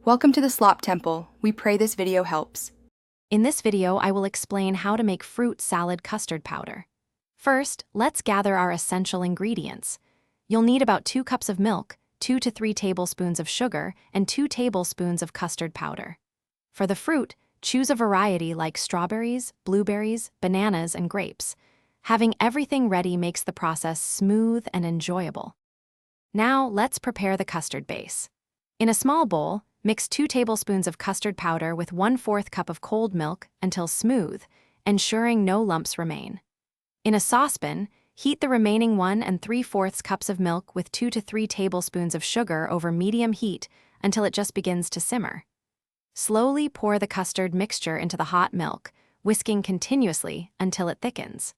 Welcome to the Slop Temple. We pray this video helps. In this video, I will explain how to make fruit salad custard powder. First, let's gather our essential ingredients. You'll need about 2 cups of milk, 2 to 3 tablespoons of sugar, and 2 tablespoons of custard powder. For the fruit, choose a variety like strawberries, blueberries, bananas, and grapes. Having everything ready makes the process smooth and enjoyable. Now, let's prepare the custard base. In a small bowl, mix 2 tablespoons of custard powder with 1/4 cup of cold milk until smooth, ensuring no lumps remain. In a saucepan, heat the remaining 1 3/4 cups of milk with 2 to 3 tablespoons of sugar over medium heat until it just begins to simmer. Slowly pour the custard mixture into the hot milk, whisking continuously until it thickens.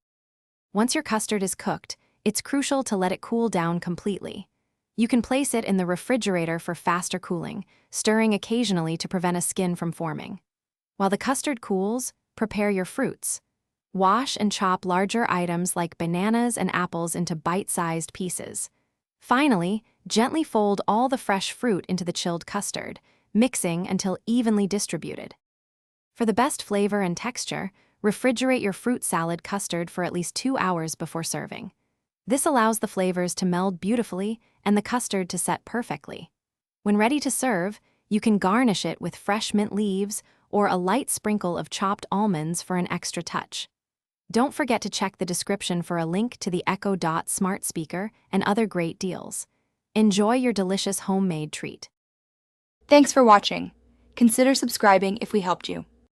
Once your custard is cooked, it's crucial to let it cool down completely. You can place it in the refrigerator for faster cooling, stirring occasionally to prevent a skin from forming. While the custard cools, prepare your fruits. Wash and chop larger items like bananas and apples into bite-sized pieces. Finally, gently fold all the fresh fruit into the chilled custard, mixing until evenly distributed. For the best flavor and texture, refrigerate your fruit salad custard for at least 2 hours before serving. This allows the flavors to meld beautifully and the custard to set perfectly. When ready to serve, you can garnish it with fresh mint leaves or a light sprinkle of chopped almonds for an extra touch. Don't forget to check the description for a link to the Echo Dot smart speaker and other great deals. Enjoy your delicious homemade treat. Thanks for watching. Consider subscribing if we helped you.